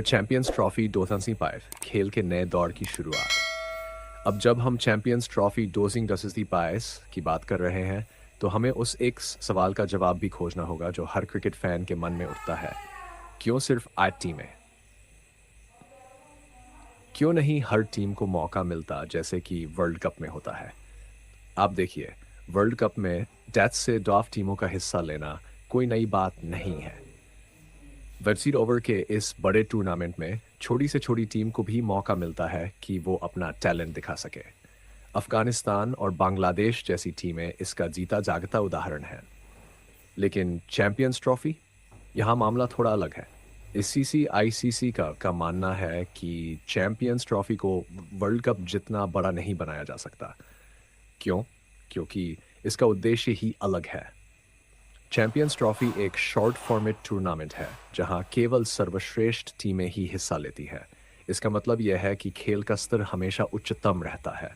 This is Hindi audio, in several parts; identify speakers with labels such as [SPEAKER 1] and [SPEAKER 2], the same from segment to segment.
[SPEAKER 1] चैंपियंस ट्रॉफी 2005 खेल के नए दौर की शुरुआत। अब जब हम चैंपियंस ट्रॉफी 2025 की बात कर रहे हैं तो हमें उस एक सवाल का जवाब भी खोजना होगा जो हर क्रिकेट फैन के मन में उठता है। क्यों सिर्फ 8 टीमें? क्यों नहीं हर टीम को मौका मिलता जैसे कि वर्ल्ड कप में होता है? आप देखिए, वर्ल्ड कप में डेथ से ड्राफ्ट टीमों का हिस्सा लेना कोई नई बात नहीं है। वर्सीड ओवर के इस बड़े टूर्नामेंट में छोटी से छोटी टीम को भी मौका मिलता है कि वो अपना टैलेंट दिखा सके। अफगानिस्तान और बांग्लादेश जैसी टीमें इसका जीता जागता उदाहरण हैं। लेकिन चैंपियंस ट्रॉफी, यहाँ मामला थोड़ा अलग है। इसीसी आईसीसी का मानना है कि चैंपियंस ट्रॉफी को वर्ल्ड कप जितना बड़ा नहीं बनाया जा सकता। क्यों? क्योंकि इसका उद्देश्य ही अलग है। चैंपियंस ट्रॉफी एक शॉर्ट फॉर्मेट टूर्नामेंट है जहां केवल सर्वश्रेष्ठ टीमें ही हिस्सा लेती है। इसका मतलब यह है कि खेल का स्तर हमेशा उच्चतम रहता है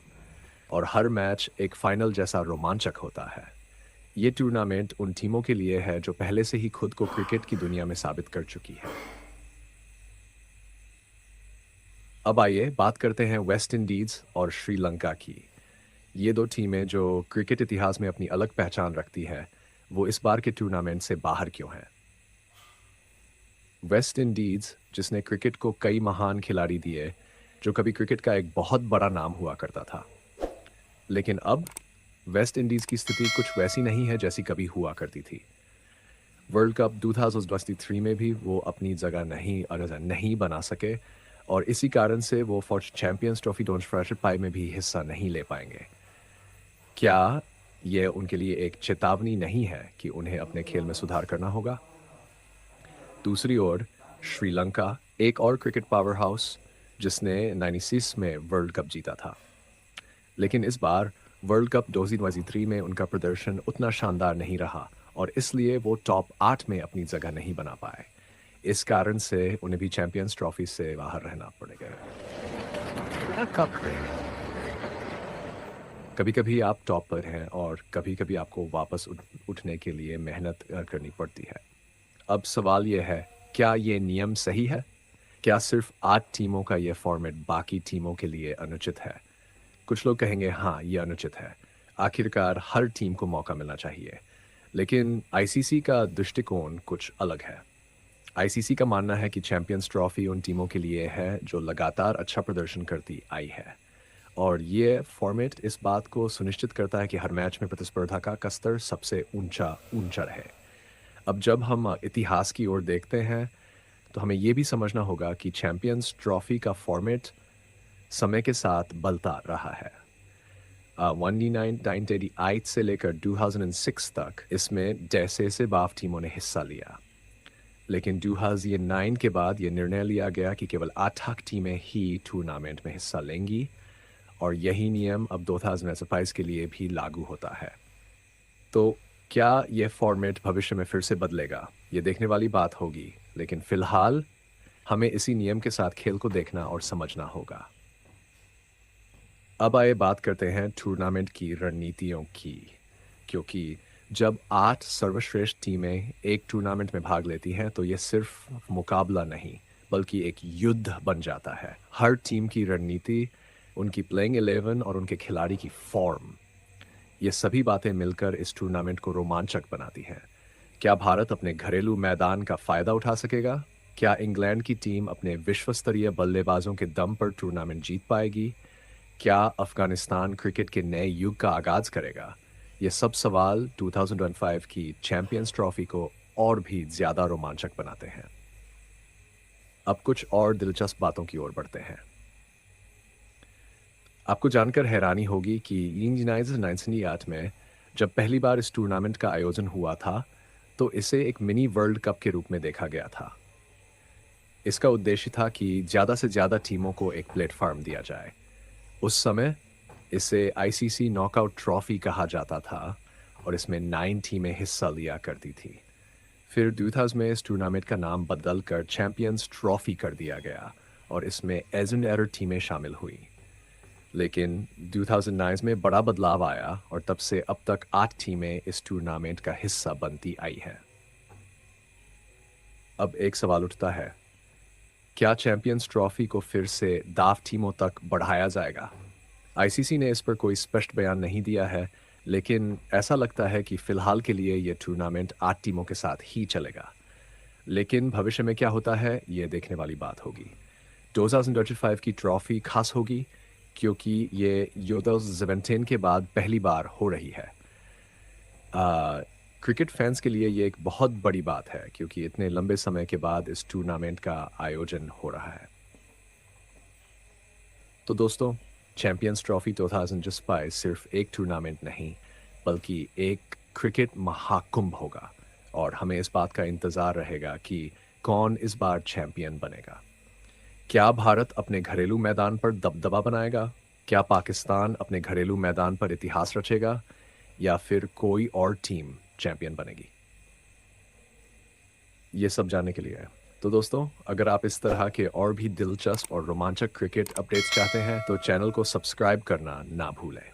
[SPEAKER 1] और हर मैच एक फाइनल जैसा रोमांचक होता है। ये टूर्नामेंट उन टीमों के लिए है जो पहले से ही खुद को क्रिकेट की दुनिया में साबित कर चुकी है। अब आइए बात करते हैं वेस्ट इंडीज और श्रीलंका की। ये दो टीमें जो क्रिकेट इतिहास में अपनी अलग पहचान रखती है, वो इस बार के टूर्नामेंट से बाहर क्यों हैं? वेस्ट इंडीज, जिसने क्रिकेट को कई महान खिलाड़ी दिए, जो कभी क्रिकेट का एक बहुत बड़ा नाम हुआ करता था, लेकिन अब वेस्ट इंडीज की स्थिति कुछ वैसी नहीं है जैसी कभी हुआ करती थी। वर्ल्ड कप 2023 में भी वो अपनी जगह नहीं बना सके और इसी कारण से वो फॉर चैंपियंस ट्रॉफी 2025 में भी हिस्सा नहीं ले पाएंगे। क्या यह उनके लिए एक चेतावनी नहीं है कि उन्हें अपने खेल में सुधार करना होगा? दूसरी ओर श्रीलंका, एक और क्रिकेट पावर हाउस जिसने 96 में वर्ल्ड कप जीता था, लेकिन इस बार वर्ल्ड कप 2023 में उनका प्रदर्शन उतना शानदार नहीं रहा और इसलिए वो टॉप 8 में अपनी जगह नहीं बना पाए। इस कारण से उन्हें भी चैंपियंस ट्रॉफी से बाहर रहना पड़ेगा। कभी कभी आप टॉप पर हैं और कभी कभी आपको वापस उठने के लिए मेहनत करनी पड़ती है। अब सवाल यह है, क्या ये नियम सही है? क्या सिर्फ 8 टीमों का यह फॉर्मेट बाकी टीमों के लिए अनुचित है? कुछ लोग कहेंगे हाँ, ये अनुचित है। आखिरकार हर टीम को मौका मिलना चाहिए। लेकिन आईसीसी का दृष्टिकोण कुछ अलग है। आईसीसी का मानना है कि चैंपियंस ट्रॉफी उन टीमों के लिए है जो लगातार अच्छा प्रदर्शन करती आई है और ये फॉर्मेट इस बात को सुनिश्चित करता है कि हर मैच में प्रतिस्पर्धा का स्तर सबसे ऊंचा ऊंचा रहे। अब जब हम इतिहास की ओर देखते हैं तो हमें यह भी समझना होगा कि चैंपियंस ट्रॉफी का फॉर्मेट समय के साथ बदलता रहा है। 1998 से लेकर 2006 तक इसमें जैसे से बाफ टीमों ने हिस्सा लिया, लेकिन 2009 के बाद यह निर्णय लिया गया कि केवल 8 टीमें ही टूर्नामेंट में हिस्सा लेंगी और यही नियम अब 2025 के लिए भी लागू होता है। तो क्या यह फॉर्मेट भविष्य में फिर से बदलेगा, ये देखने वाली बात होगी, लेकिन फिलहाल हमें इसी नियम के साथ खेल को देखना और समझना होगा। अब आइए बात करते हैं टूर्नामेंट की रणनीतियों की, क्योंकि जब 8 सर्वश्रेष्ठ टीमें एक टूर्नामेंट में भाग लेती हैं तो यह सिर्फ मुकाबला नहीं बल्कि एक युद्ध बन जाता है। हर टीम की रणनीति, उनकी प्लेइंग 11 और उनके खिलाड़ी की फॉर्म, ये सभी बातें मिलकर इस टूर्नामेंट को रोमांचक बनाती हैं। क्या भारत अपने घरेलू मैदान का फायदा उठा सकेगा? क्या इंग्लैंड की टीम अपने विश्व स्तरीय बल्लेबाजों के दम पर टूर्नामेंट जीत पाएगी? क्या अफगानिस्तान क्रिकेट के नए युग का आगाज करेगा? ये सब सवाल 2005 की चैंपियंस ट्रॉफी को और भी ज्यादा रोमांचक बनाते हैं। अब कुछ और दिलचस्प बातों की ओर बढ़ते हैं। आपको जानकर हैरानी होगी कि 1998 में जब पहली बार इस टूर्नामेंट का आयोजन हुआ था तो इसे एक मिनी वर्ल्ड कप के रूप में देखा गया था। इसका उद्देश्य था कि ज़्यादा से ज़्यादा टीमों को एक प्लेटफॉर्म दिया जाए। उस समय इसे आईसीसी नॉकआउट ट्रॉफी कहा जाता था और इसमें 9 टीमें हिस्सा लिया करती थी। फिर 2000 में इस टूर्नामेंट का नाम बदलकर चैंपियंस ट्रॉफी कर दिया गया और इसमें एज एन एरर टीमें शामिल हुई। लेकिन 2009 में बड़ा बदलाव आया और तब से अब तक 8 टीमें इस टूर्नामेंट का हिस्सा बनती आई हैं। अब एक सवाल उठता है, क्या चैंपियंस ट्रॉफी को फिर से दाव टीमों तक बढ़ाया जाएगा? आईसीसी ने इस पर कोई स्पष्ट बयान नहीं दिया है, लेकिन ऐसा लगता है कि फिलहाल के लिए ये टूर्नामेंट 8 टीमों के साथ ही चलेगा। लेकिन भविष्य में क्या होता है, ये देखने वाली बात होगी। 2025 की ट्रॉफी खास होगी क्योंकि ये यूरोज़ 17 के बाद पहली बार हो रही है। आ, क्रिकेट फैंस के लिए ये एक बहुत बड़ी बात है क्योंकि इतने लंबे समय के बाद इस टूर्नामेंट का आयोजन हो रहा है। तो दोस्तों, चैंपियंस ट्रॉफी 2025 सिर्फ एक टूर्नामेंट नहीं, बल्कि एक क्रिकेट महाकुंभ होगा और हमें इस बात का इंतज़ार रहेगा कि कौन इस बार चैंपियन बनेगा। क्या भारत अपने घरेलू मैदान पर दबदबा बनाएगा? क्या पाकिस्तान अपने घरेलू मैदान पर इतिहास रचेगा? या फिर कोई और टीम चैंपियन बनेगी? ये सब जानने के लिए है। तो दोस्तों, अगर आप इस तरह के और भी दिलचस्प और रोमांचक क्रिकेट अपडेट्स चाहते हैं तो चैनल को सब्सक्राइब करना ना भूलें।